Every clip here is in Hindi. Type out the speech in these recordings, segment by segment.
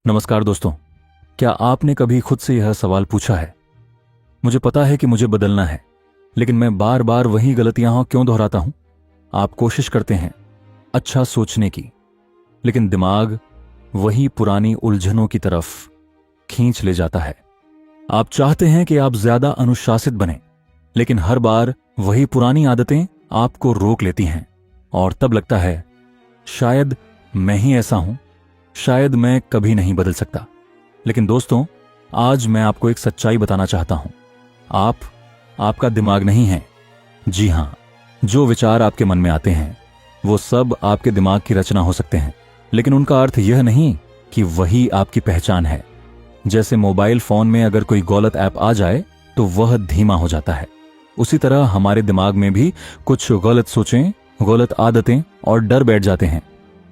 नमस्कार दोस्तों, क्या आपने कभी खुद से यह सवाल पूछा है? मुझे पता है कि मुझे बदलना है, लेकिन मैं बार बार वही गलतियां क्यों दोहराता हूं? आप कोशिश करते हैं अच्छा सोचने की, लेकिन दिमाग वही पुरानी उलझनों की तरफ खींच ले जाता है। आप चाहते हैं कि आप ज्यादा अनुशासित बने, लेकिन हर बार वही पुरानी आदतें आपको रोक लेती हैं और तब लगता है शायद मैं ही ऐसा हूं, शायद मैं कभी नहीं बदल सकता। लेकिन दोस्तों, आज मैं आपको एक सच्चाई बताना चाहता हूं। आपका दिमाग नहीं है। जी हां, जो विचार आपके मन में आते हैं वो सब आपके दिमाग की रचना हो सकते हैं, लेकिन उनका अर्थ यह नहीं कि वही आपकी पहचान है। जैसे मोबाइल फोन में अगर कोई गलत ऐप आ जाए तो वह धीमा हो जाता है, उसी तरह हमारे दिमाग में भी कुछ गलत सोचें, गलत आदतें और डर बैठ जाते हैं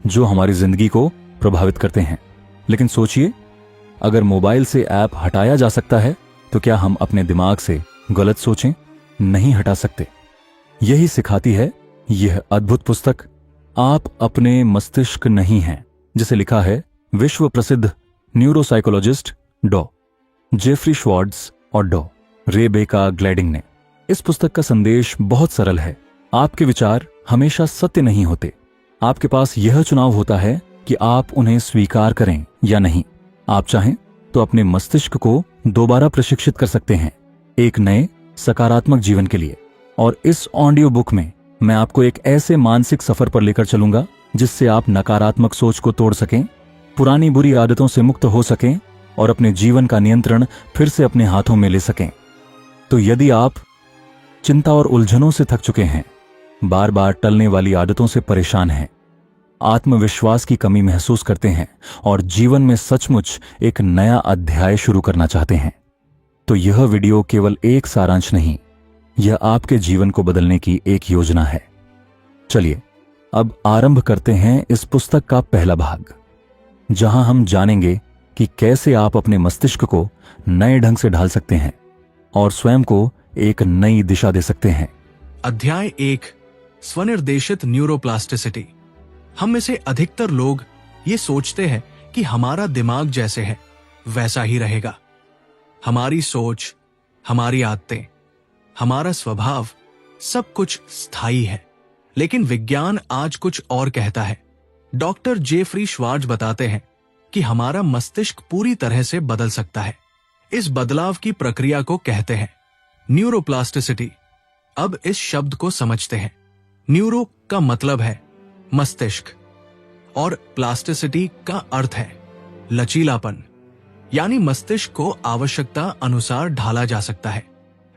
जो हमारी जिंदगी को प्रभावित करते हैं। लेकिन सोचिए, अगर मोबाइल से ऐप हटाया जा सकता है तो क्या हम अपने दिमाग से गलत सोचें नहीं हटा सकते? यही सिखाती है यह अद्भुत पुस्तक आप अपने मस्तिष्क नहीं हैं, जिसे लिखा है विश्व प्रसिद्ध न्यूरोसाइकोलॉजिस्ट डॉ. जेफरी श्वार्ट्ज और डॉ. रेबेका ग्लैडिंग ने। इस पुस्तक का संदेश बहुत सरल है। आपके विचार हमेशा सत्य नहीं होते। आपके पास यह चुनाव होता है कि आप उन्हें स्वीकार करें या नहीं। आप चाहें तो अपने मस्तिष्क को दोबारा प्रशिक्षित कर सकते हैं एक नए सकारात्मक जीवन के लिए। और इस ऑडियो बुक में मैं आपको एक ऐसे मानसिक सफर पर लेकर चलूंगा जिससे आप नकारात्मक सोच को तोड़ सकें, पुरानी बुरी आदतों से मुक्त हो सकें और अपने जीवन का नियंत्रण फिर से अपने हाथों में ले सकें। तो यदि आप चिंता और उलझनों से थक चुके हैं, बार बार टलने वाली आदतों से परेशान हैं, आत्मविश्वास की कमी महसूस करते हैं और जीवन में सचमुच एक नया अध्याय शुरू करना चाहते हैं, तो यह वीडियो केवल एक सारांश नहीं, यह आपके जीवन को बदलने की एक योजना है। चलिए अब आरंभ करते हैं इस पुस्तक का पहला भाग, जहां हम जानेंगे कि कैसे आप अपने मस्तिष्क को नए ढंग से ढाल सकते हैं और स्वयं को एक नई दिशा दे सकते हैं। अध्याय 1, स्वनिर्देशित न्यूरोप्लास्टिसिटी। हम में से अधिकतर लोग ये सोचते हैं कि हमारा दिमाग जैसे है वैसा ही रहेगा। हमारी सोच, हमारी आदतें, हमारा स्वभाव सब कुछ स्थायी है। लेकिन विज्ञान आज कुछ और कहता है। डॉक्टर जेफरी श्वार्ट्ज बताते हैं कि हमारा मस्तिष्क पूरी तरह से बदल सकता है। इस बदलाव की प्रक्रिया को कहते हैं न्यूरोप्लास्टिसिटी। अब इस शब्द को समझते हैं। न्यूरो का मतलब है मस्तिष्क और प्लास्टिसिटी का अर्थ है लचीलापन, यानी मस्तिष्क को आवश्यकता अनुसार ढाला जा सकता है।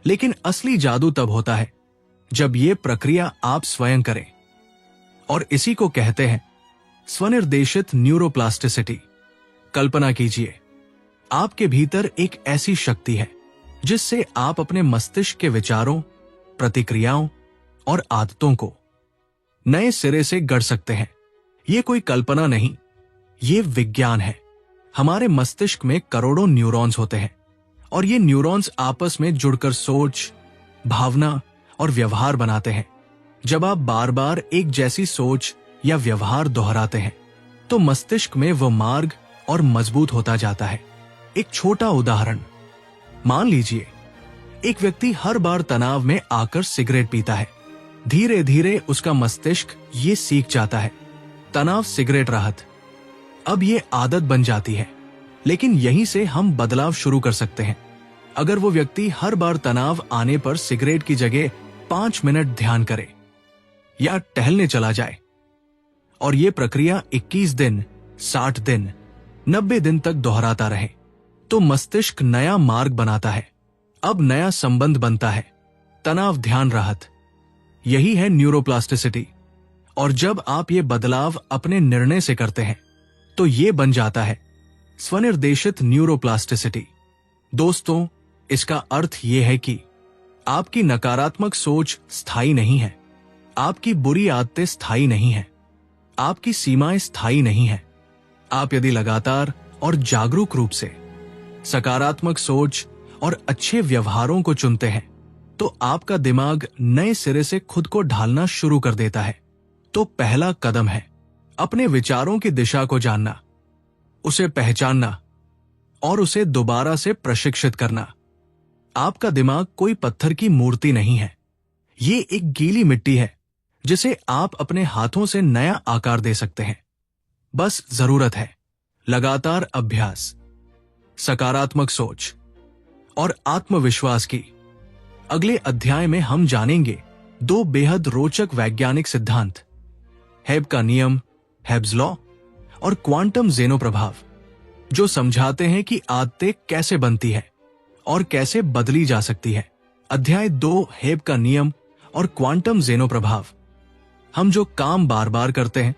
लेकिन असली जादू तब होता है जब यह प्रक्रिया आप स्वयं करें, और इसी को कहते हैं स्वनिर्देशित न्यूरोप्लास्टिसिटी। कल्पना कीजिए, आपके भीतर एक ऐसी शक्ति है जिससे आप अपने मस्तिष्क के विचारों, प्रतिक्रियाओं और आदतों को नए सिरे से गढ़ सकते हैं। यह कोई कल्पना नहीं, यह विज्ञान है। हमारे मस्तिष्क में करोड़ों न्यूरॉन्स होते हैं और ये न्यूरॉन्स आपस में जुड़कर सोच, भावना और व्यवहार बनाते हैं। जब आप बार बार एक जैसी सोच या व्यवहार दोहराते हैं तो मस्तिष्क में वो मार्ग और मजबूत होता जाता है। एक छोटा उदाहरण, मान लीजिए एक व्यक्ति हर बार तनाव में आकर सिगरेट पीता है। धीरे धीरे उसका मस्तिष्क ये सीख जाता है, तनाव सिगरेट राहत। अब ये आदत बन जाती है। लेकिन यहीं से हम बदलाव शुरू कर सकते हैं। अगर वो व्यक्ति हर बार तनाव आने पर सिगरेट की जगह 5 मिनट ध्यान करे या टहलने चला जाए और ये प्रक्रिया 21 दिन, 60 दिन, 90 दिन तक दोहराता रहे, तो मस्तिष्क नया मार्ग बनाता है। अब नया संबंध बनता है, तनाव ध्यान राहत। यही है न्यूरोप्लास्टिसिटी। और जब आप ये बदलाव अपने निर्णय से करते हैं तो ये बन जाता है स्वनिर्देशित न्यूरोप्लास्टिसिटी। दोस्तों, इसका अर्थ यह है कि आपकी नकारात्मक सोच स्थायी नहीं है, आपकी बुरी आदतें स्थायी नहीं है, आपकी सीमाएं स्थायी नहीं है। आप यदि लगातार और जागरूक रूप से सकारात्मक सोच और अच्छे व्यवहारों को चुनते हैं तो आपका दिमाग नए सिरे से खुद को ढालना शुरू कर देता है। तो पहला कदम है अपने विचारों की दिशा को जानना। उसे पहचानना और उसे दोबारा से प्रशिक्षित करना। आपका दिमाग कोई पत्थर की मूर्ति नहीं है। ये एक गीली मिट्टी है जिसे आप अपने हाथों से नया आकार दे सकते हैं। बस जरूरत है लगातार अभ्यास, सकारात्मक सोच और आत्मविश्वास की। अगले अध्याय में हम जानेंगे 2 बेहद रोचक वैज्ञानिक सिद्धांत, हेब का नियम, हेब्स लॉ और क्वांटम ज़ेनो प्रभाव, जो समझाते हैं कि आदतें कैसे बनती है और कैसे बदली जा सकती है। अध्याय 2, हेब का नियम और क्वांटम ज़ेनो प्रभाव। हम जो काम बार बार करते हैं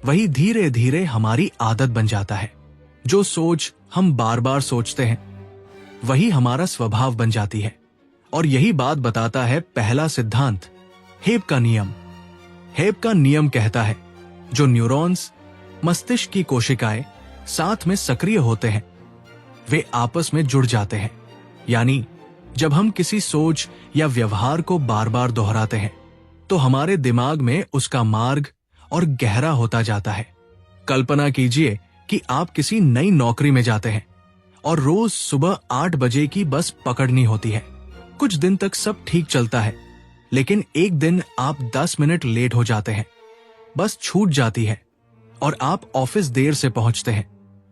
वही धीरे धीरे हमारी आदत बन जाता है। जो सोच हम बार बार सोचते हैं वही हमारा स्वभाव बन जाती है। और यही बात बताता है पहला सिद्धांत, हेब का नियम। हेब का नियम कहता है जो न्यूरॉन्स, मस्तिष्क की कोशिकाएं साथ में सक्रिय होते हैं वे आपस में जुड़ जाते हैं। यानी जब हम किसी सोच या व्यवहार को बार बार दोहराते हैं तो हमारे दिमाग में उसका मार्ग और गहरा होता जाता है। कल्पना कीजिए कि आप किसी नई नौकरी में जाते हैं और रोज सुबह 8 बजे की बस पकड़नी होती है। कुछ दिन तक सब ठीक चलता है, लेकिन एक दिन आप 10 मिनट लेट हो जाते हैं, बस छूट जाती है और आप ऑफिस देर से पहुंचते हैं।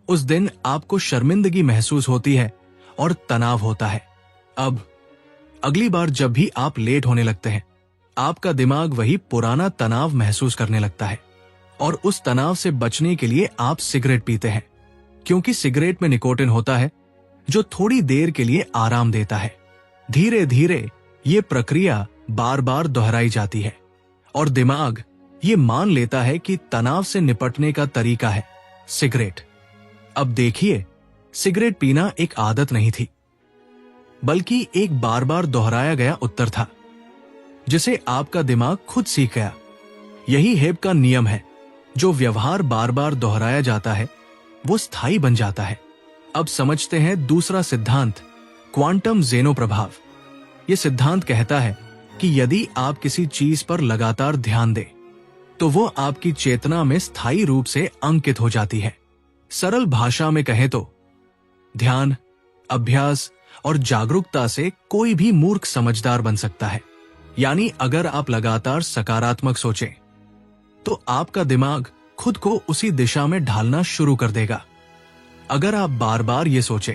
उस दिन आपको शर्मिंदगी महसूस होती है और तनाव होता है। अब अगली बार जब भी आप लेट होने लगते हैं आपका दिमाग वही पुराना तनाव महसूस करने लगता है और उस तनाव से बचने के लिए आप सिगरेट पीते हैं, क्योंकि सिगरेट में निकोटिन होता है जो थोड़ी देर के लिए आराम देता है। धीरे धीरे ये प्रक्रिया बार बार दोहराई जाती है और दिमाग ये मान लेता है कि तनाव से निपटने का तरीका है सिगरेट। अब देखिए, सिगरेट पीना एक आदत नहीं थी, बल्कि एक बार बार दोहराया गया उत्तर था जिसे आपका दिमाग खुद सीख गया। यही हेब का नियम है, जो व्यवहार बार बार दोहराया जाता है वो स्थायी बन जाता है। अब समझते हैं दूसरा सिद्धांत, क्वांटम ज़ेनो प्रभाव। यह सिद्धांत कहता है कि यदि आप किसी चीज पर लगातार ध्यान दें तो वो आपकी चेतना में स्थायी रूप से अंकित हो जाती है। सरल भाषा में कहें तो ध्यान, अभ्यास और जागरूकता से कोई भी मूर्ख समझदार बन सकता है। यानी अगर आप लगातार सकारात्मक सोचें तो आपका दिमाग खुद को उसी दिशा में ढालना शुरू कर देगा। अगर आप बार बार ये सोचें,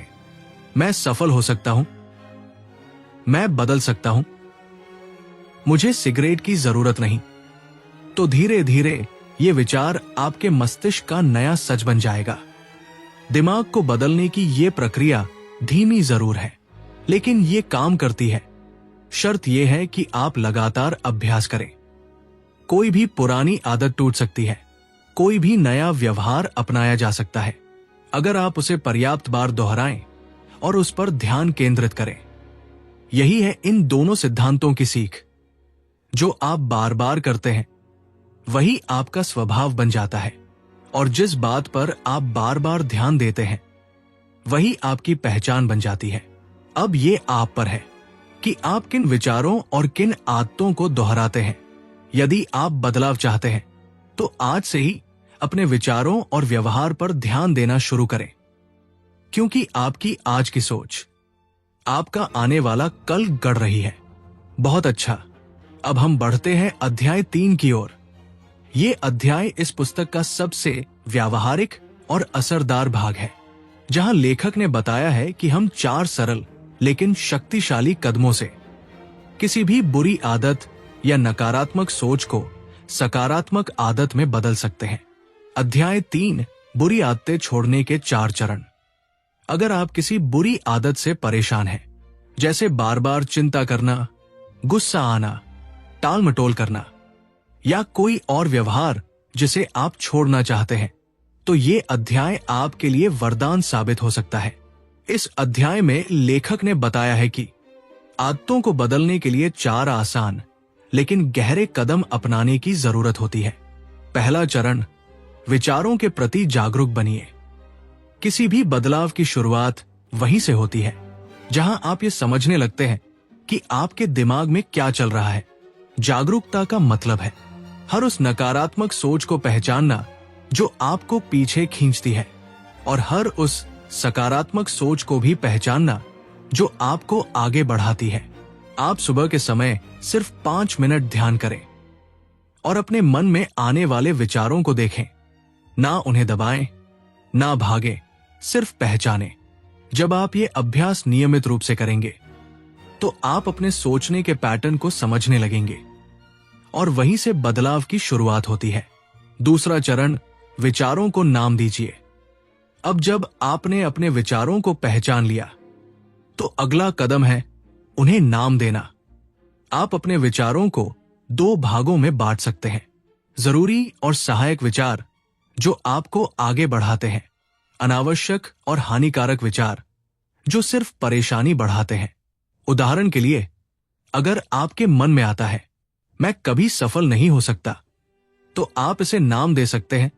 मैं सफल हो सकता हूं, मैं बदल सकता हूं, मुझे सिगरेट की जरूरत नहीं, तो धीरे धीरे ये विचार आपके मस्तिष्क का नया सच बन जाएगा। दिमाग को बदलने की ये प्रक्रिया धीमी जरूर है, लेकिन ये काम करती है। शर्त यह है कि आप लगातार अभ्यास करें। कोई भी पुरानी आदत टूट सकती है, कोई भी नया व्यवहार अपनाया जा सकता है, अगर आप उसे पर्याप्त बार दोहराएं और उस पर ध्यान केंद्रित करें। यही है इन दोनों सिद्धांतों की सीख। जो आप बार बार करते हैं वही आपका स्वभाव बन जाता है और जिस बात पर आप बार बार ध्यान देते हैं वही आपकी पहचान बन जाती है। अब ये आप पर है कि आप किन विचारों और किन आदतों को दोहराते हैं। यदि आप बदलाव चाहते हैं तो आज से ही अपने विचारों और व्यवहार पर ध्यान देना शुरू करें, क्योंकि आपकी आज की सोच आपका आने वाला कल गढ़ रही है। बहुत अच्छा, अब हम बढ़ते हैं अध्याय 3 की ओर। ये अध्याय इस पुस्तक का सबसे व्यावहारिक और असरदार भाग है, जहां लेखक ने बताया है कि हम 4 सरल लेकिन शक्तिशाली कदमों से किसी भी बुरी आदत या नकारात्मक सोच को सकारात्मक आदत में बदल सकते हैं। अध्याय 3, बुरी आदतें छोड़ने के 4 चरण। अगर आप किसी बुरी आदत से परेशान हैं, जैसे बार बार चिंता करना, गुस्सा आना, टाल मटोल करना या कोई और व्यवहार जिसे आप छोड़ना चाहते हैं, तो ये अध्याय आपके लिए वरदान साबित हो सकता है। इस अध्याय में लेखक ने बताया है कि आदतों को बदलने के लिए 4 आसान लेकिन गहरे कदम अपनाने की जरूरत होती है। पहला चरण, विचारों के प्रति जागरूक बनिए। किसी भी बदलाव की शुरुआत वहीं से होती है जहां आप ये समझने लगते हैं कि आपके दिमाग में क्या चल रहा है। जागरूकता का मतलब है हर उस नकारात्मक सोच को पहचानना जो आपको पीछे खींचती है और हर उस सकारात्मक सोच को भी पहचानना जो आपको आगे बढ़ाती है। आप सुबह के समय सिर्फ 5 मिनट ध्यान करें और अपने मन में आने वाले विचारों को देखें। ना उन्हें दबाएं, ना भागें, सिर्फ पहचानें। जब आप ये अभ्यास नियमित रूप से करेंगे तो आप अपने सोचने के पैटर्न को समझने लगेंगे और वहीं से बदलाव की शुरुआत होती है। दूसरा चरण, विचारों को नाम दीजिए। अब जब आपने अपने विचारों को पहचान लिया तो अगला कदम है उन्हें नाम देना। आप अपने विचारों को 2 भागों में बांट सकते हैं, जरूरी और सहायक विचार जो आपको आगे बढ़ाते हैं, अनावश्यक और हानिकारक विचार जो सिर्फ परेशानी बढ़ाते हैं। उदाहरण के लिए, अगर आपके मन में आता है मैं कभी सफल नहीं हो सकता, तो आप इसे नाम दे सकते हैं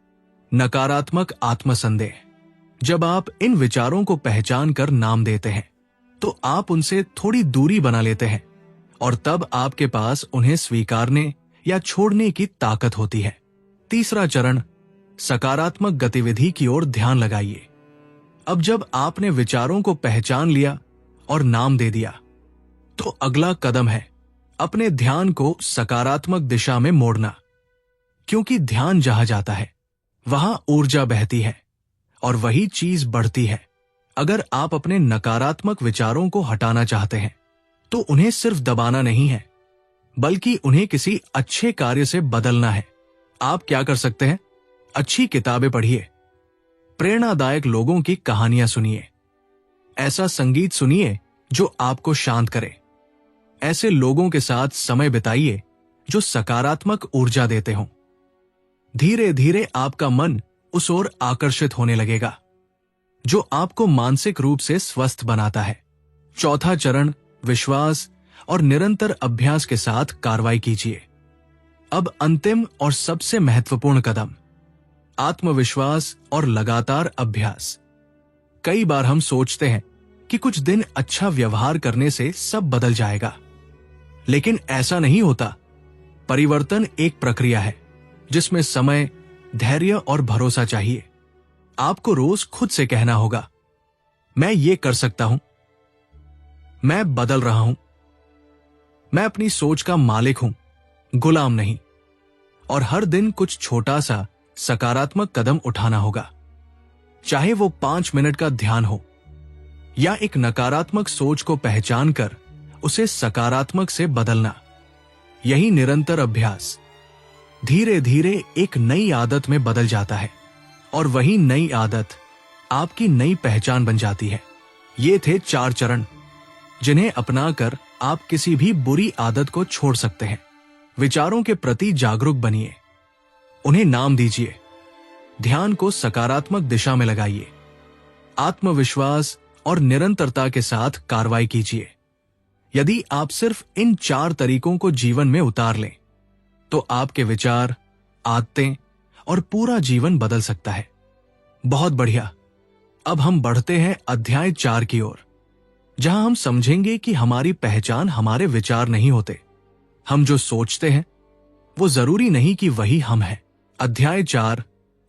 नकारात्मक आत्मसंदेह। जब आप इन विचारों को पहचान कर नाम देते हैं तो आप उनसे थोड़ी दूरी बना लेते हैं और तब आपके पास उन्हें स्वीकारने या छोड़ने की ताकत होती है। तीसरा चरण, सकारात्मक गतिविधि की ओर ध्यान लगाइए। अब जब आपने विचारों को पहचान लिया और नाम दे दिया तो अगला कदम है अपने ध्यान को सकारात्मक दिशा में मोड़ना, क्योंकि ध्यान जहां जाता है वहां ऊर्जा बहती है और वही चीज बढ़ती है। अगर आप अपने नकारात्मक विचारों को हटाना चाहते हैं तो उन्हें सिर्फ दबाना नहीं है, बल्कि उन्हें किसी अच्छे कार्य से बदलना है। आप क्या कर सकते हैं? अच्छी किताबें पढ़िए, प्रेरणादायक लोगों की कहानियां सुनिए, ऐसा संगीत सुनिए जो आपको शांत करे, ऐसे लोगों के साथ समय बिताइए जो सकारात्मक ऊर्जा देते हों। धीरे धीरे आपका मन उस ओर आकर्षित होने लगेगा जो आपको मानसिक रूप से स्वस्थ बनाता है। चौथा चरण, विश्वास और निरंतर अभ्यास के साथ कार्रवाई कीजिए। अब अंतिम और सबसे महत्वपूर्ण कदम, आत्मविश्वास और लगातार अभ्यास। कई बार हम सोचते हैं कि कुछ दिन अच्छा व्यवहार करने से सब बदल जाएगा, लेकिन ऐसा नहीं होता। परिवर्तन एक प्रक्रिया है जिसमें समय, धैर्य और भरोसा चाहिए। आपको रोज खुद से कहना होगा, मैं ये कर सकता हूं, मैं बदल रहा हूं, मैं अपनी सोच का मालिक हूं, गुलाम नहीं। और हर दिन कुछ छोटा सा सकारात्मक कदम उठाना होगा, चाहे वो 5 मिनट का ध्यान हो या एक नकारात्मक सोच को पहचान कर उसे सकारात्मक से बदलना। यही निरंतर अभ्यास धीरे धीरे एक नई आदत में बदल जाता है और वही नई आदत आपकी नई पहचान बन जाती है। ये थे 4 चरण जिन्हें अपनाकर आप किसी भी बुरी आदत को छोड़ सकते हैं। विचारों के प्रति जागरूक बनिए, उन्हें नाम दीजिए, ध्यान को सकारात्मक दिशा में लगाइए, आत्मविश्वास और निरंतरता के साथ कार्रवाई कीजिए। यदि आप सिर्फ इन 4 तरीकों को जीवन में उतार लें तो आपके विचार, आदतें और पूरा जीवन बदल सकता है। बहुत बढ़िया। अब हम बढ़ते हैं अध्याय 4 की ओर, जहां हम समझेंगे कि हमारी पहचान हमारे विचार नहीं होते। हम जो सोचते हैं वो जरूरी नहीं कि वही हम हैं। अध्याय 4,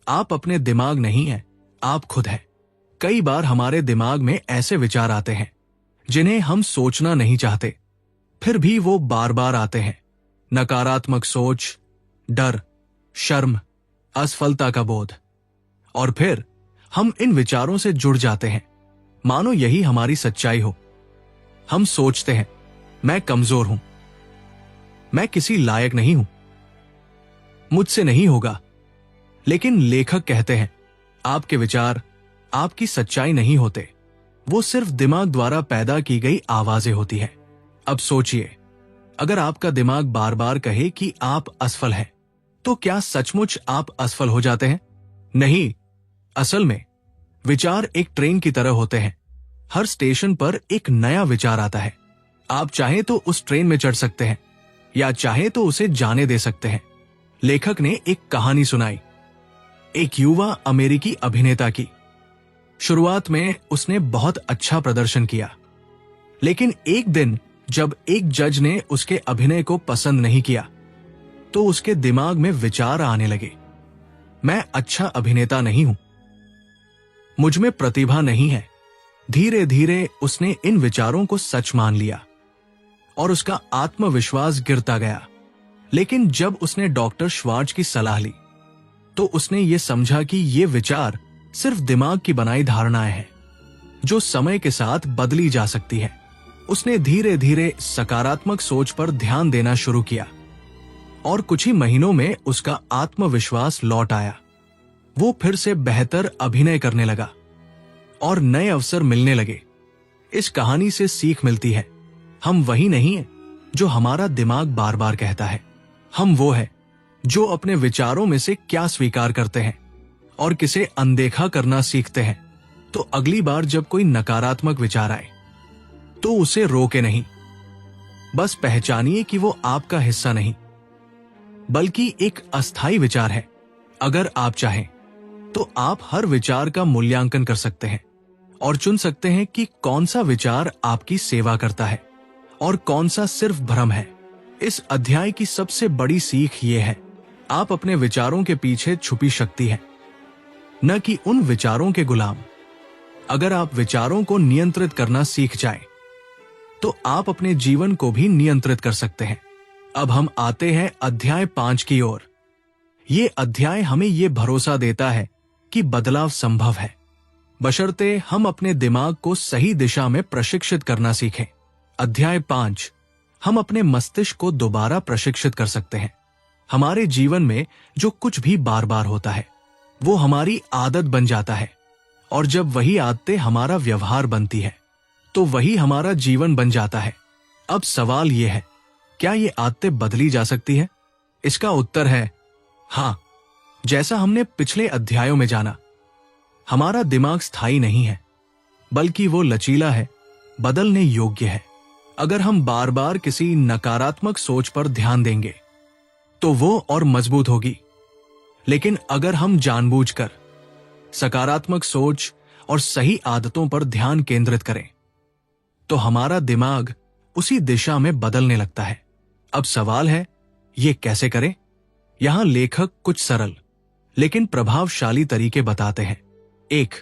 आप अपने दिमाग नहीं हैं, आप खुद हैं। कई बार हमारे दिमाग में ऐसे विचार आते हैं जिन्हें हम सोचना नहीं चाहते, फिर भी वो बार बार आते हैं। नकारात्मक सोच, डर, शर्म, असफलता का बोध। और फिर हम इन विचारों से जुड़ जाते हैं, मानो यही हमारी सच्चाई हो। हम सोचते हैं, मैं कमजोर हूं, मैं किसी लायक नहीं हूं, मुझसे नहीं होगा। लेकिन लेखक कहते हैं, आपके विचार आपकी सच्चाई नहीं होते, वो सिर्फ दिमाग द्वारा पैदा की गई आवाजें होती हैं। अब सोचिए, अगर आपका दिमाग बार बार कहे कि आप असफल हैं, तो क्या सचमुच आप असफल हो जाते हैं? नहीं। असल में विचार एक ट्रेन की तरह होते हैं। हर स्टेशन पर एक नया विचार आता है। आप चाहे तो उस ट्रेन में चढ़ सकते हैं या चाहे तो उसे जाने दे सकते हैं। लेखक ने एक कहानी सुनाई, एक युवा अमेरिकी अभिनेता की। शुरुआत में उसने बहुत अच्छा प्रदर्शन किया, लेकिन एक दिन जब एक जज ने उसके अभिनय को पसंद नहीं किया तो उसके दिमाग में विचार आने लगे, मैं अच्छा अभिनेता नहीं हूं, मुझ में प्रतिभा नहीं है। धीरे धीरे उसने इन विचारों को सच मान लिया और उसका आत्मविश्वास गिरता गया। लेकिन जब उसने डॉक्टर श्वार्ट्ज की सलाह ली तो उसने ये समझा कि ये विचार सिर्फ दिमाग की बनाई धारणाएं हैं जो समय के साथ बदली जा सकती है। उसने धीरे धीरे सकारात्मक सोच पर ध्यान देना शुरू किया और कुछ ही महीनों में उसका आत्मविश्वास लौट आया। वो फिर से बेहतर अभिनय करने लगा और नए अवसर मिलने लगे। इस कहानी से सीख मिलती है, हम वही नहीं है जो हमारा दिमाग बार बार कहता है। हम वो है जो अपने विचारों में से क्या स्वीकार करते हैं और किसे अनदेखा करना सीखते हैं। तो अगली बार जब कोई नकारात्मक विचार आए तो उसे रोके नहीं, बस पहचानिए कि वो आपका हिस्सा नहीं बल्कि एक अस्थायी विचार है। अगर आप चाहें तो आप हर विचार का मूल्यांकन कर सकते हैं और चुन सकते हैं कि कौन सा विचार आपकी सेवा करता है और कौन सा सिर्फ भ्रम है। इस अध्याय की सबसे बड़ी सीख ये है, आप अपने विचारों के पीछे छुपी शक्ति है, न कि उन विचारों के गुलाम। अगर आप विचारों को नियंत्रित करना सीख जाएं, तो आप अपने जीवन को भी नियंत्रित कर सकते हैं। अब हम आते हैं अध्याय 5 की ओर। ये अध्याय हमें ये भरोसा देता है कि बदलाव संभव है, बशर्ते हम अपने दिमाग को सही दिशा में प्रशिक्षित करना सीखें। अध्याय 5, हम अपने मस्तिष्क को दोबारा प्रशिक्षित कर सकते हैं। हमारे जीवन में जो कुछ भी बार बार होता है वो हमारी आदत बन जाता है और जब वही आदतें हमारा व्यवहार बनती है तो वही हमारा जीवन बन जाता है। अब सवाल यह है, क्या ये आदतें बदली जा सकती है? इसका उत्तर है हाँ। जैसा हमने पिछले अध्यायों में जाना, हमारा दिमाग स्थायी नहीं है बल्कि वो लचीला है, बदलने योग्य है। अगर हम बार बार किसी नकारात्मक सोच पर ध्यान देंगे तो वो और मजबूत होगी, लेकिन अगर हम जानबूझकर सकारात्मक सोच और सही आदतों पर ध्यान केंद्रित करें तो हमारा दिमाग उसी दिशा में बदलने लगता है। अब सवाल है, ये कैसे करें? यहां लेखक कुछ सरल लेकिन प्रभावशाली तरीके बताते हैं। 1,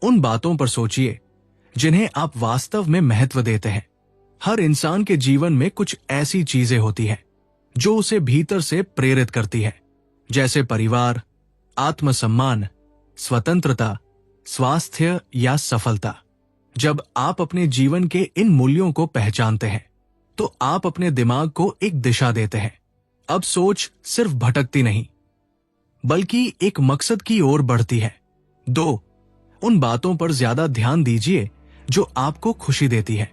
उन बातों पर सोचिए जिन्हें आप वास्तव में महत्व देते हैं। हर इंसान के जीवन में कुछ ऐसी चीजें होती हैं जो उसे भीतर से प्रेरित करती है, जैसे परिवार, आत्मसम्मान, स्वतंत्रता, स्वास्थ्य या सफलता। जब आप अपने जीवन के इन मूल्यों को पहचानते हैं तो आप अपने दिमाग को एक दिशा देते हैं। अब सोच सिर्फ भटकती नहीं बल्कि एक मकसद की ओर बढ़ती है। 2, उन बातों पर ज्यादा ध्यान दीजिए जो आपको खुशी देती है।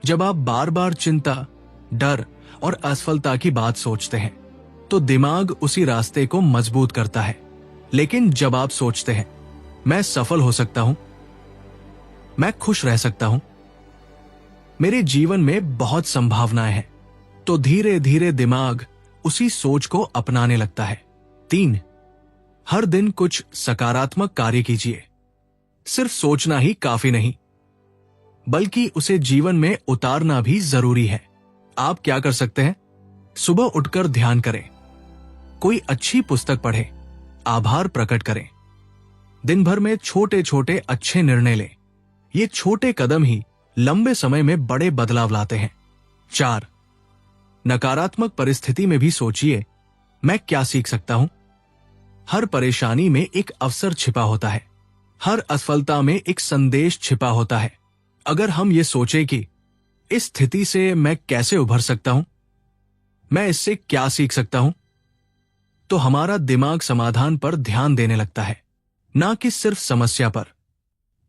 जब आप बार बार चिंता, डर और असफलता की बात सोचते हैं तो दिमाग उसी रास्ते को मजबूत करता है। लेकिन जब आप सोचते हैं मैं सफल हो सकता हूं, मैं खुश रह सकता हूं, मेरे जीवन में बहुत संभावनाएं हैं, तो धीरे धीरे दिमाग उसी सोच को अपनाने लगता है। 3, हर दिन कुछ सकारात्मक कार्य कीजिए। सिर्फ सोचना ही काफी नहीं बल्कि उसे जीवन में उतारना भी जरूरी है। आप क्या कर सकते हैं? सुबह उठकर ध्यान करें, कोई अच्छी पुस्तक पढ़ें, आभार प्रकट करें, दिन भर में छोटे छोटे अच्छे निर्णय लें। ये छोटे कदम ही लंबे समय में बड़े बदलाव लाते हैं। 4, नकारात्मक परिस्थिति में भी सोचिए, मैं क्या सीख सकता हूं? हर परेशानी में एक अवसर छिपा होता है, हर असफलता में एक संदेश छिपा होता है। अगर हम ये सोचें कि इस स्थिति से मैं कैसे उभर सकता हूं, मैं इससे क्या सीख सकता हूं, तो हमारा दिमाग समाधान पर ध्यान देने लगता है, ना कि सिर्फ समस्या पर।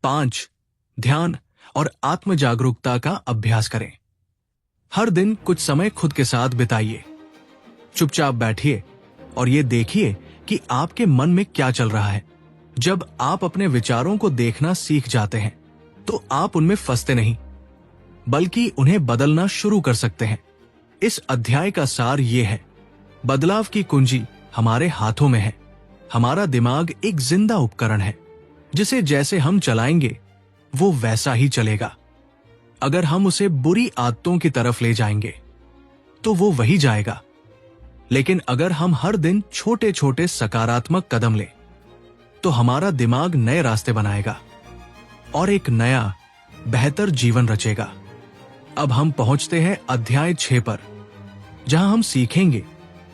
5, ध्यान और आत्म जागरूकता का अभ्यास करें। हर दिन कुछ समय खुद के साथ बिताइए। चुपचाप बैठिए और ये देखिए कि आपके मन में क्या चल रहा है। जब आप अपने विचारों को देखना सीख जाते हैं तो आप उनमें फंसते नहीं बल्कि उन्हें बदलना शुरू कर सकते हैं। इस अध्याय का सार ये है, बदलाव की कुंजी हमारे हाथों में है। हमारा दिमाग एक जिंदा उपकरण है जिसे जैसे हम चलाएंगे वो वैसा ही चलेगा। अगर हम उसे बुरी आदतों की तरफ ले जाएंगे तो वो वही जाएगा, लेकिन अगर हम हर दिन छोटे छोटे सकारात्मक कदम लें तो हमारा दिमाग नए रास्ते बनाएगा। और एक नया बेहतर जीवन रचेगा। अब हम पहुंचते हैं अध्याय 6 पर, जहां हम सीखेंगे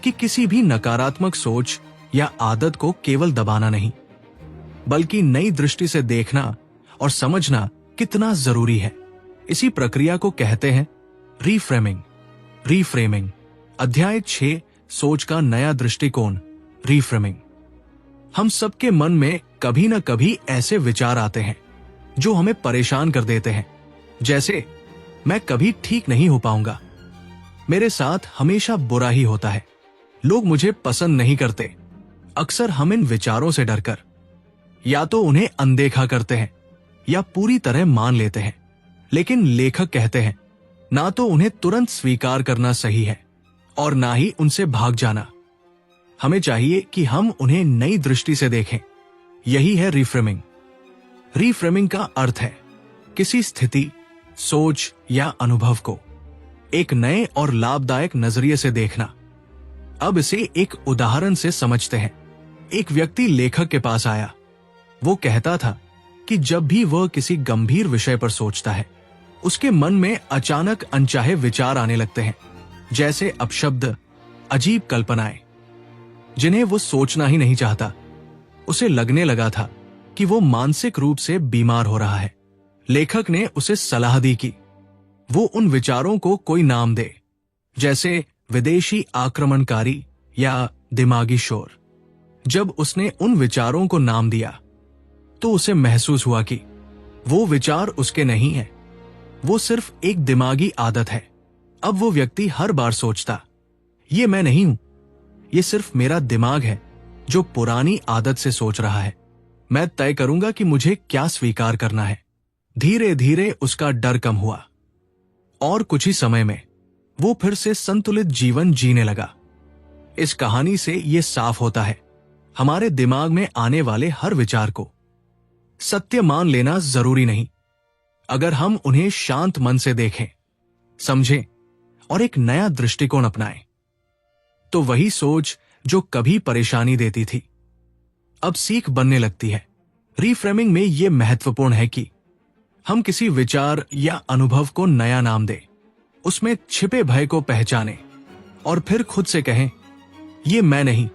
कि किसी भी नकारात्मक सोच या आदत को केवल दबाना नहीं, बल्कि नई दृष्टि से देखना और समझना कितना जरूरी है। इसी प्रक्रिया को कहते हैं रीफ्रेमिंग। अध्याय 6, सोच का नया दृष्टिकोण, रीफ्रेमिंग। हम सबके मन में कभी न कभी ऐसे विचार आते हैं जो हमें परेशान कर देते हैं, जैसे मैं कभी ठीक नहीं हो पाऊंगा, मेरे साथ हमेशा बुरा ही होता है, लोग मुझे पसंद नहीं करते। अक्सर हम इन विचारों से डरकर या तो उन्हें अनदेखा करते हैं या पूरी तरह मान लेते हैं। लेकिन लेखक कहते हैं, ना तो उन्हें तुरंत स्वीकार करना सही है और ना ही उनसे भाग जाना। हमें चाहिए कि हम उन्हें नई दृष्टि से देखें। यही है रीफ्रेमिंग। रीफ्रेमिंग का अर्थ है किसी स्थिति, सोच या अनुभव को एक नए और लाभदायक नजरिए से देखना। अब इसे एक उदाहरण से समझते हैं। एक व्यक्ति लेखक के पास आया। वो कहता था कि जब भी वह किसी गंभीर विषय पर सोचता है, उसके मन में अचानक अनचाहे विचार आने लगते हैं, जैसे अपशब्द, अजीब कल्पनाएं, जिन्हें वो सोचना ही नहीं चाहता। उसे लगने लगा था कि वो मानसिक रूप से बीमार हो रहा है। लेखक ने उसे सलाह दी कि वो उन विचारों को कोई नाम दे, जैसे विदेशी आक्रमणकारी या दिमागी शोर। जब उसने उन विचारों को नाम दिया तो उसे महसूस हुआ कि वो विचार उसके नहीं है, वो सिर्फ एक दिमागी आदत है। अब वो व्यक्ति हर बार सोचता, ये मैं नहीं हूं, ये सिर्फ मेरा दिमाग है जो पुरानी आदत से सोच रहा है। मैं तय करूंगा कि मुझे क्या स्वीकार करना है। धीरे धीरे उसका डर कम हुआ और कुछ ही समय में वो फिर से संतुलित जीवन जीने लगा। इस कहानी से ये साफ होता है, हमारे दिमाग में आने वाले हर विचार को सत्य मान लेना जरूरी नहीं। अगर हम उन्हें शांत मन से देखें, समझें और एक नया दृष्टिकोण अपनाएं, तो वही सोच जो कभी परेशानी देती थी, अब सीख बनने लगती है। रीफ्रेमिंग में यह महत्वपूर्ण है कि हम किसी विचार या अनुभव को नया नाम दें, उसमें छिपे भय को पहचानें और फिर खुद से कहें, ये मैं नहीं,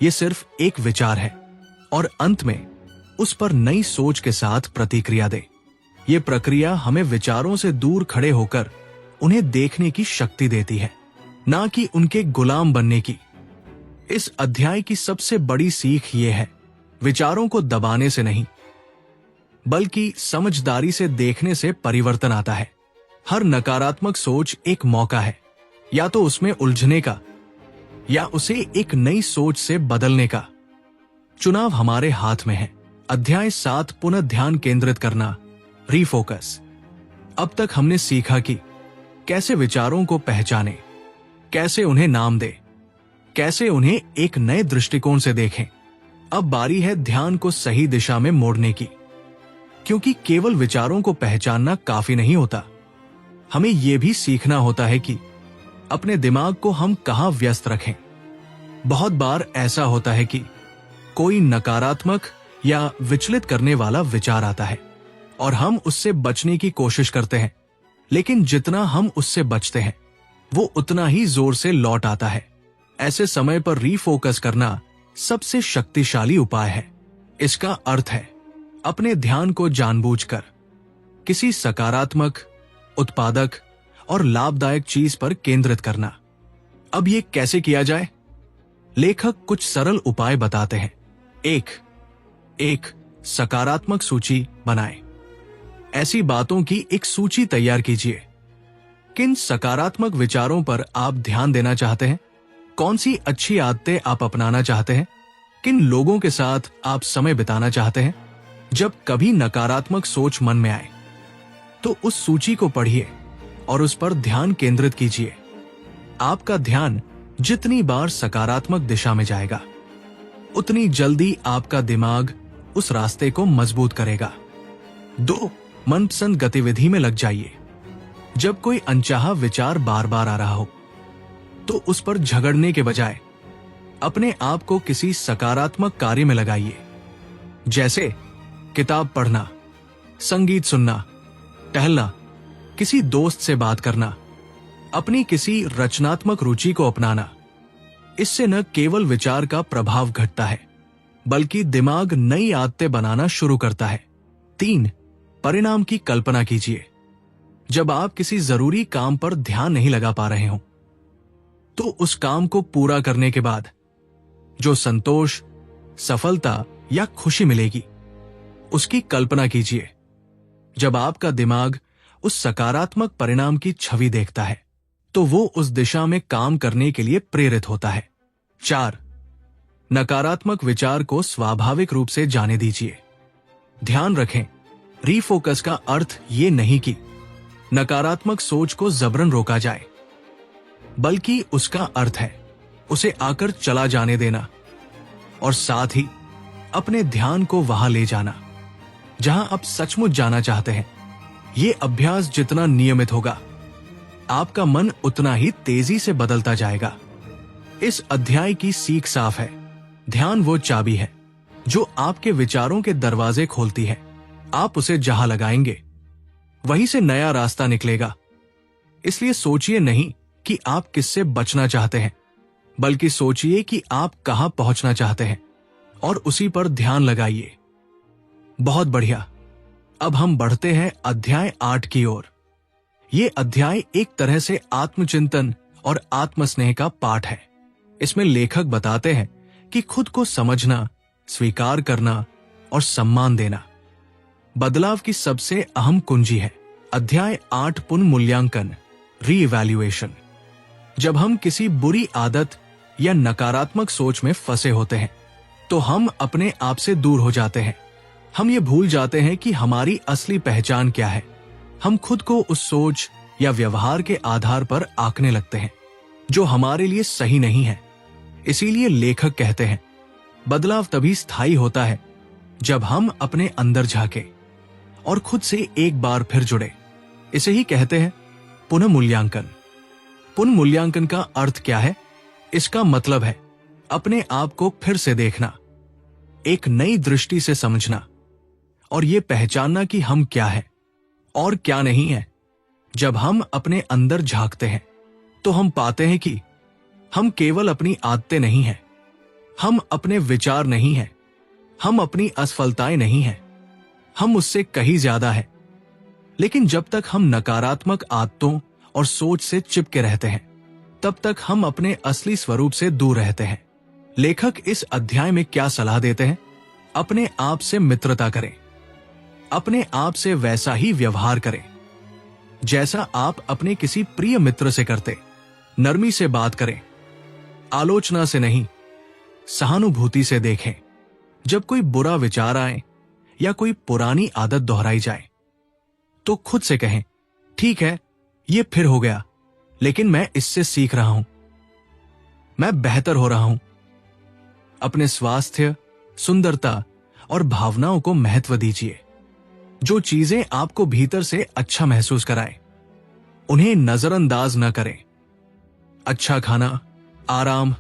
ये सिर्फ एक विचार है, और अंत में उस पर नई सोच के साथ प्रतिक्रिया दें। यह प्रक्रिया हमें विचारों से दूर खड़े होकर उन्हें देखने की शक्ति देती है, ना कि उनके गुलाम बनने की। इस अध्याय की सबसे बड़ी सीख यह है, विचारों को दबाने से नहीं, बल्कि समझदारी से देखने से परिवर्तन आता है। हर नकारात्मक सोच एक मौका है, या तो उसमें उलझने का या उसे एक नई सोच से बदलने का। चुनाव हमारे हाथ में है। अध्याय 7, पुनः ध्यान केंद्रित करना, रीफोकस। अब तक हमने सीखा कि कैसे विचारों को पहचानें, कैसे उन्हें नाम दें, कैसे उन्हें एक नए दृष्टिकोण से देखें। अब बारी है ध्यान को सही दिशा में मोड़ने की, क्योंकि केवल विचारों को पहचानना काफी नहीं होता। हमें यह भी सीखना होता है कि अपने दिमाग को हम कहां व्यस्त रखें। बहुत बार ऐसा होता है कि कोई नकारात्मक या विचलित करने वाला विचार आता है और हम उससे बचने की कोशिश करते हैं, लेकिन जितना हम उससे बचते हैं वो उतना ही जोर से लौट आता है। ऐसे समय पर रीफोकस करना सबसे शक्तिशाली उपाय है। इसका अर्थ है अपने ध्यान को जानबूझकर किसी सकारात्मक, उत्पादक और लाभदायक चीज पर केंद्रित करना। अब ये कैसे किया जाए? लेखक कुछ सरल उपाय बताते हैं। एक सकारात्मक सूची बनाएं। ऐसी बातों की एक सूची तैयार कीजिए। किन सकारात्मक विचारों पर आप ध्यान देना चाहते हैं? कौन सी अच्छी आदतें आप अपनाना चाहते हैं? किन लोगों के साथ आप समय बिताना चाहते हैं? जब कभी नकारात्मक सोच मन में आए तो उस सूची को पढ़िए और उस पर ध्यान केंद्रित कीजिए। आपका ध्यान जितनी बार सकारात्मक दिशा में जाएगा, उतनी जल्दी आपका दिमाग उस रास्ते को मजबूत करेगा। 2, मनपसंद गतिविधि में लग जाइए। जब कोई अनचाहा विचार बार बार आ रहा हो तो उस पर झगड़ने के बजाय अपने आप को किसी सकारात्मक कार्य में लगाइए, जैसे किताब पढ़ना, संगीत सुनना, टहलना, किसी दोस्त से बात करना, अपनी किसी रचनात्मक रुचि को अपनाना। इससे न केवल विचार का प्रभाव घटता है, बल्कि दिमाग नई आदतें बनाना शुरू करता है। 3. परिणाम की कल्पना कीजिए। जब आप किसी जरूरी काम पर ध्यान नहीं लगा पा रहे हो, तो उस काम को पूरा करने के बाद जो संतोष, सफलता या खुशी मिलेगी, उसकी कल्पना कीजिए। जब आपका दिमाग उस सकारात्मक परिणाम की छवि देखता है, तो वो उस दिशा में काम करने के लिए प्रेरित होता है। 4. नकारात्मक विचार को स्वाभाविक रूप से जाने दीजिए। ध्यान रखें, रीफोकस का अर्थ ये नहीं कि नकारात्मक सोच को जबरन रोका जाए, बल्कि उसका अर्थ है उसे आकर चला जाने देना और साथ ही अपने ध्यान को वहां ले जाना जहां आप सचमुच जाना चाहते हैं। ये अभ्यास जितना नियमित होगा, आपका मन उतना ही तेजी से बदलता जाएगा। इस अध्याय की सीख साफ है, ध्यान वो चाबी है जो आपके विचारों के दरवाजे खोलती है। आप उसे जहां लगाएंगे, वहीं से नया रास्ता निकलेगा। इसलिए सोचिए नहीं कि आप किससे बचना चाहते हैं, बल्कि सोचिए कि आप कहां पहुंचना चाहते हैं और उसी पर ध्यान लगाइए। बहुत बढ़िया। अब हम बढ़ते हैं अध्याय 8 की ओर। ये अध्याय एक तरह से आत्मचिंतन और आत्मस्नेह का पाठ है। इसमें लेखक बताते हैं कि खुद को समझना, स्वीकार करना और सम्मान देना बदलाव की सबसे अहम कुंजी है। अध्याय 8 पुनर्मूल्यांकन, रीइवैल्यूएशन। जब हम किसी बुरी आदत या नकारात्मक सोच में फंसे होते हैं, तो हम अपने आप से दूर हो जाते हैं। हम ये भूल जाते हैं कि हमारी असली पहचान क्या है। हम खुद को उस सोच या व्यवहार के आधार पर आंकने लगते हैं जो हमारे लिए सही नहीं है। इसीलिए लेखक कहते हैं, बदलाव तभी स्थायी होता है जब हम अपने अंदर झांके और खुद से एक बार फिर जुड़े। इसे ही कहते हैं पुनर्मूल्यांकन। पुनर्मूल्यांकन का अर्थ क्या है? इसका मतलब है अपने आप को फिर से देखना, एक नई दृष्टि से समझना और ये पहचानना कि हम क्या है और क्या नहीं है। जब हम अपने अंदर झांकते हैं, तो हम पाते हैं कि हम केवल अपनी आदतें नहीं हैं, हम अपने विचार नहीं हैं, हम अपनी असफलताएं नहीं हैं, हम उससे कहीं ज्यादा है। लेकिन जब तक हम नकारात्मक आदतों और सोच से चिपके रहते हैं, तब तक हम अपने असली स्वरूप से दूर रहते हैं। लेखक इस अध्याय में क्या सलाह देते हैं? अपने आप से मित्रता करें, अपने आप से वैसा ही व्यवहार करें जैसा आप अपने किसी प्रिय मित्र से करते। नरमी से बात करें, आलोचना से नहीं, सहानुभूति से देखें। जब कोई बुरा विचार आए या कोई पुरानी आदत दोहराई जाए, तो खुद से कहें, ठीक है, ये फिर हो गया, लेकिन मैं इससे सीख रहा हूं, मैं बेहतर हो रहा हूं। अपने स्वास्थ्य, सुंदरता और भावनाओं को महत्व दीजिए। जो चीजें आपको भीतर से अच्छा महसूस कराएं, उन्हें नजरअंदाज न करें। अच्छा खाना, आराम,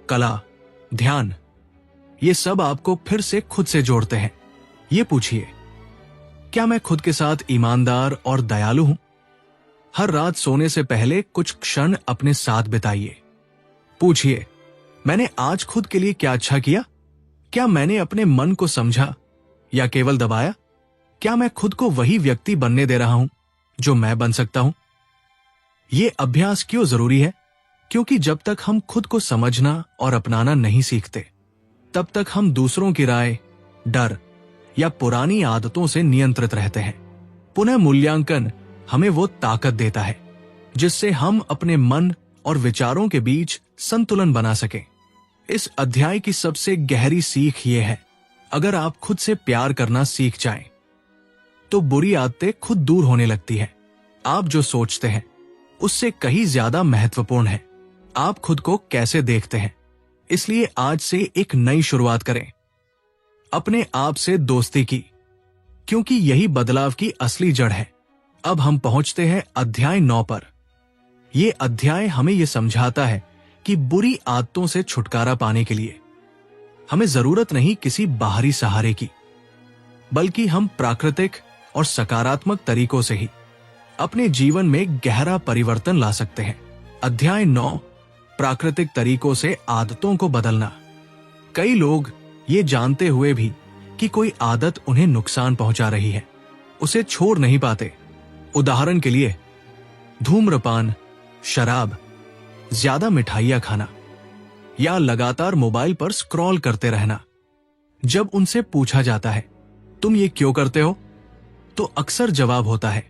कला, ध्यान, ये सब आपको फिर से खुद से जोड़ते हैं। ये पूछिए, क्या मैं खुद के साथ ईमानदार और दयालु हूं? हर रात सोने से पहले कुछ क्षण अपने साथ बिताइए। पूछिए, मैंने आज खुद के लिए क्या अच्छा किया? क्या मैंने अपने मन को समझा या केवल दबाया? क्या मैं खुद को वही व्यक्ति बनने दे रहा हूं जो मैं बन सकता हूं? यह अभ्यास क्यों जरूरी है? क्योंकि जब तक हम खुद को समझना और अपनाना नहीं सीखते, तब तक हम दूसरों की राय, डर या पुरानी आदतों से नियंत्रित रहते हैं। पुनः मूल्यांकन हमें वो ताकत देता है जिससे हम अपने मन और विचारों के बीच संतुलन बना सकें। इस अध्याय की सबसे गहरी सीख ये है, अगर आप खुद से प्यार करना सीख जाएं, तो बुरी आदतें खुद दूर होने लगती हैं। आप जो सोचते हैं उससे कहीं ज्यादा महत्वपूर्ण है आप खुद को कैसे देखते हैं। इसलिए आज से एक नई शुरुआत करें, अपने आप से दोस्ती की, क्योंकि यही बदलाव की असली जड़ है। अब हम पहुंचते हैं अध्याय 9 पर। यह अध्याय हमें यह समझाता है कि बुरी आदतों से छुटकारा पाने के लिए हमें जरूरत नहीं किसी बाहरी सहारे की, बल्कि हम प्राकृतिक और सकारात्मक तरीकों से ही अपने जीवन में गहरा परिवर्तन ला सकते हैं। अध्याय 9, प्राकृतिक तरीकों से आदतों को बदलना। कई लोग ये जानते हुए भी कि कोई आदत उन्हें नुकसान पहुंचा रही है, उसे छोड़ नहीं पाते। उदाहरण के लिए धूम्रपान, शराब, ज्यादा मिठाइयां खाना या लगातार मोबाइल पर स्क्रॉल करते रहना। जब उनसे पूछा जाता है, तुम ये क्यों करते हो, तो अक्सर जवाब होता है,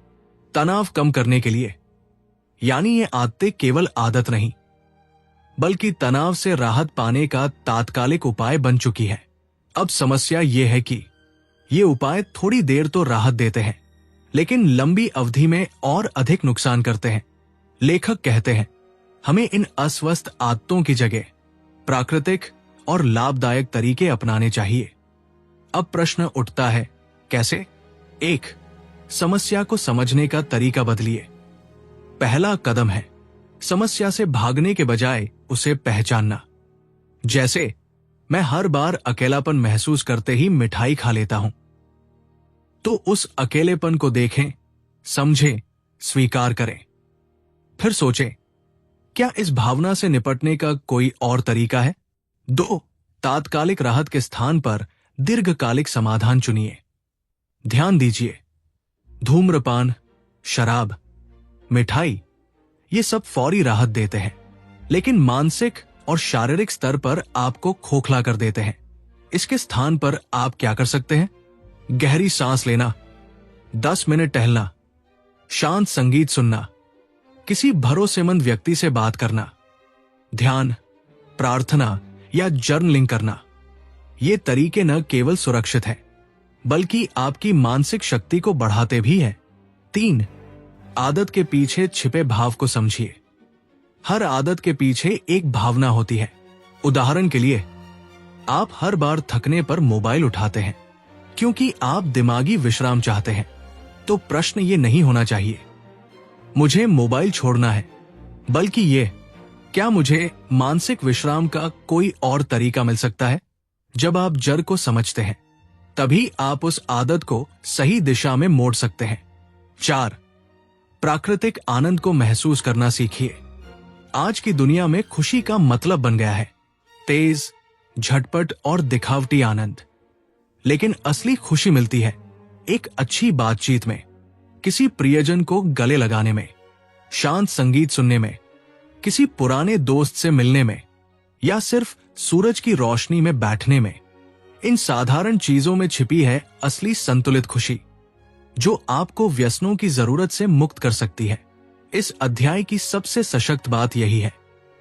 तनाव कम करने के लिए। यानी ये आदतें केवल आदत नहीं, बल्कि तनाव से राहत पाने का तात्कालिक उपाय बन चुकी है। अब समस्या ये है कि ये उपाय थोड़ी देर तो राहत देते हैं, लेकिन लंबी अवधि में और अधिक नुकसान करते हैं। लेखक कहते हैं, हमें इन अस्वस्थ आदतों की जगह प्राकृतिक और लाभदायक तरीके अपनाने चाहिए। अब प्रश्न उठता है, कैसे? 1, समस्या को समझने का तरीका बदलिए। पहला कदम है समस्या से भागने के बजाय उसे पहचानना। जैसे मैं हर बार अकेलापन महसूस करते ही मिठाई खा लेता हूं, तो उस अकेलेपन को देखें, समझें, स्वीकार करें। फिर सोचें, क्या इस भावना से निपटने का कोई और तरीका है? 2, तात्कालिक राहत के स्थान पर दीर्घकालिक समाधान चुनिए। ध्यान दीजिए, धूम्रपान, शराब, मिठाई, ये सब फौरी राहत देते हैं, लेकिन मानसिक और शारीरिक स्तर पर आपको खोखला कर देते हैं। इसके स्थान पर आप क्या कर सकते हैं? गहरी सांस लेना, 10 मिनट टहलना, शांत संगीत सुनना, किसी भरोसेमंद व्यक्ति से बात करना, ध्यान, प्रार्थना या जर्नलिंग करना। ये तरीके न केवल सुरक्षित हैं, बल्कि आपकी मानसिक शक्ति को बढ़ाते भी हैं। 3, आदत के पीछे छिपे भाव को समझिए। हर आदत के पीछे एक भावना होती है। उदाहरण के लिए, आप हर बार थकने पर मोबाइल उठाते हैं क्योंकि आप दिमागी विश्राम चाहते हैं। तो प्रश्न ये नहीं होना चाहिए, मुझे मोबाइल छोड़ना है, बल्कि ये, क्या मुझे मानसिक विश्राम का कोई और तरीका मिल सकता है? जब आप जड़ को समझते हैं, तभी आप उस आदत को सही दिशा में मोड़ सकते हैं। 4, प्राकृतिक आनंद को महसूस करना सीखिए। आज की दुनिया में खुशी का मतलब बन गया है तेज, झटपट और दिखावटी आनंद। लेकिन असली खुशी मिलती है एक अच्छी बातचीत में, किसी प्रियजन को गले लगाने में, शांत संगीत सुनने में, किसी पुराने दोस्त से मिलने में, या सिर्फ सूरज की रोशनी में बैठने में। इन साधारण चीजों में छिपी है असली संतुलित खुशी, जो आपको व्यसनों की जरूरत से मुक्त कर सकती है। इस अध्याय की सबसे सशक्त बात यही है,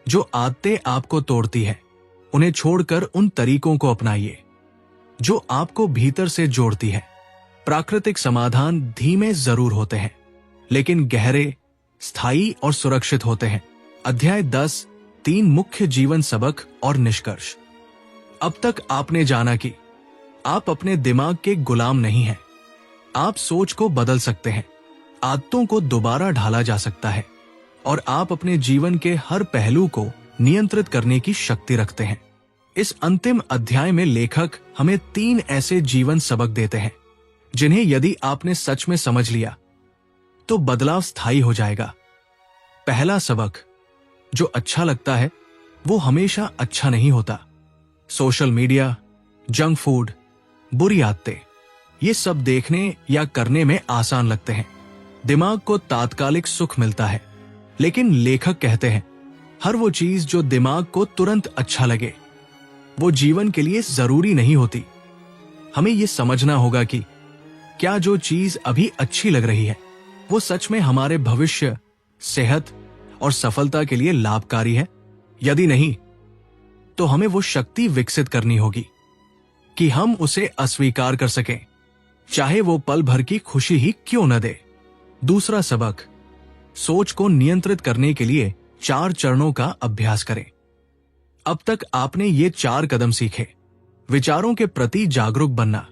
जो आदतें आपको तोड़ती है, उन्हें छोड़कर उन तरीकों को अपनाइए जो आपको भीतर से जोड़ती है। प्राकृतिक समाधान धीमे जरूर होते हैं, लेकिन गहरे, स्थायी और सुरक्षित होते हैं। अध्याय 10, 3 मुख्य जीवन सबक और निष्कर्ष। अब तक आपने जाना कि आप अपने दिमाग के गुलाम नहीं हैं। आप सोच को बदल सकते हैं, आदतों को दोबारा ढाला जा सकता है, और आप अपने जीवन के हर पहलू को नियंत्रित करने की शक्ति रखते हैं। इस अंतिम अध्याय में लेखक हमें 3 ऐसे जीवन सबक देते हैं जिन्हें यदि आपने सच में समझ लिया तो बदलाव स्थायी हो जाएगा। पहला सबक, जो अच्छा लगता है वो हमेशा अच्छा नहीं होता। सोशल मीडिया, जंक फूड, बुरी आदतें, ये सब देखने या करने में आसान लगते हैं। दिमाग को तात्कालिक सुख मिलता है, लेकिन लेखक कहते हैं हर वो चीज जो दिमाग को तुरंत अच्छा लगे वो जीवन के लिए जरूरी नहीं होती। हमें ये समझना होगा कि क्या जो चीज अभी अच्छी लग रही है वो सच में हमारे भविष्य, सेहत और सफलता के लिए लाभकारी है। यदि नहीं, तो हमें वो शक्ति विकसित करनी होगी कि हम उसे अस्वीकार कर सकें, चाहे वो पल भर की खुशी ही क्यों न दे। दूसरा सबक, सोच को नियंत्रित करने के लिए 4 चरणों का अभ्यास करें। अब तक आपने ये 4 कदम सीखे। विचारों के प्रति जागरूक बनना,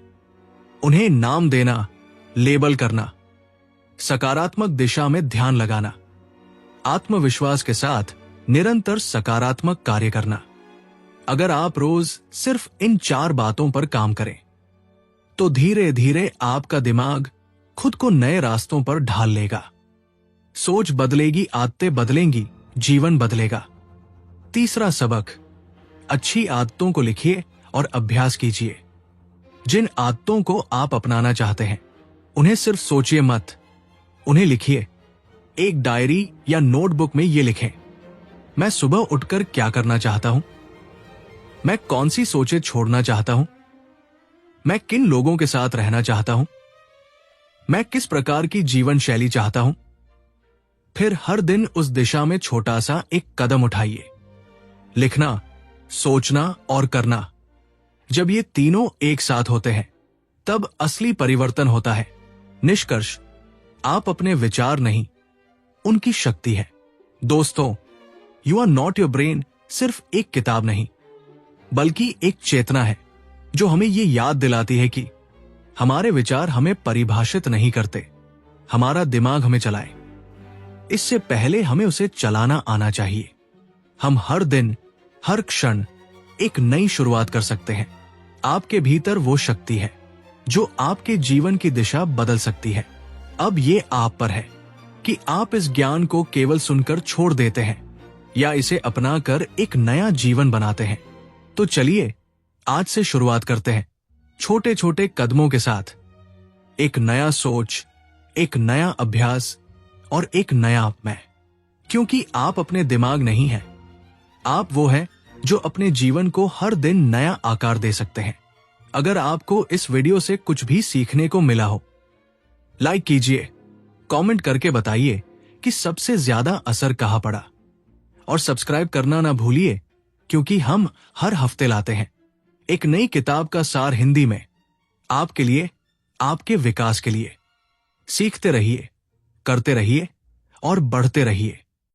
उन्हें नाम देना, लेबल करना, सकारात्मक दिशा में ध्यान लगाना, आत्मविश्वास के साथ निरंतर सकारात्मक कार्य करना। अगर आप रोज सिर्फ इन 4 बातों पर काम करें, तो धीरे धीरे आपका दिमाग खुद को नए रास्तों पर ढाल लेगा। सोच बदलेगी, आदतें बदलेंगी, जीवन बदलेगा। तीसरा सबक, अच्छी आदतों को लिखिए और अभ्यास कीजिए। जिन आदतों को आप अपनाना चाहते हैं उन्हें सिर्फ सोचिए मत, उन्हें लिखिए। एक डायरी या नोटबुक में ये लिखें, मैं सुबह उठकर क्या करना चाहता हूं, मैं कौन सी सोचें छोड़ना चाहता हूं, मैं किन लोगों के साथ रहना चाहता हूं, मैं किस प्रकार की जीवन शैली चाहता हूं। फिर हर दिन उस दिशा में छोटा सा एक कदम उठाइए। लिखना, सोचना और करना, जब ये तीनों एक साथ होते हैं तब असली परिवर्तन होता है। निष्कर्ष, आप अपने विचार नहीं, उनकी शक्ति है। दोस्तों, you are not your brain सिर्फ एक किताब नहीं, बल्कि एक चेतना है जो हमें ये याद दिलाती है कि हमारे विचार हमें परिभाषित नहीं करते, हमारा दिमाग हमें चलाए। इससे पहले हमें उसे चलाना आना चाहिए। हम हर दिन, हर क्षण एक नई शुरुआत कर सकते हैं। आपके भीतर वो शक्ति है जो आपके जीवन की दिशा बदल सकती है। अब ये आप पर है कि आप इस ज्ञान को केवल सुनकर छोड़ देते हैं या इसे अपनाकर एक नया जीवन बनाते हैं। तो चलिए आज से शुरुआत करते हैं, छोटे छोटे कदमों के साथ। एक नया सोच, एक नया अभ्यास और एक नया मैं। क्योंकि आप अपने दिमाग नहीं हैं, आप वो हैं जो अपने जीवन को हर दिन नया आकार दे सकते हैं। अगर आपको इस वीडियो से कुछ भी सीखने को मिला हो, लाइक कीजिए, कमेंट करके बताइए कि सबसे ज्यादा असर कहां पड़ा, और सब्सक्राइब करना ना भूलिए, क्योंकि हम हर हफ्ते लाते हैं एक नई किताब का सार हिंदी में, आपके लिए, आपके विकास के लिए। सीखते रहिए, करते रहिए और बढ़ते रहिए।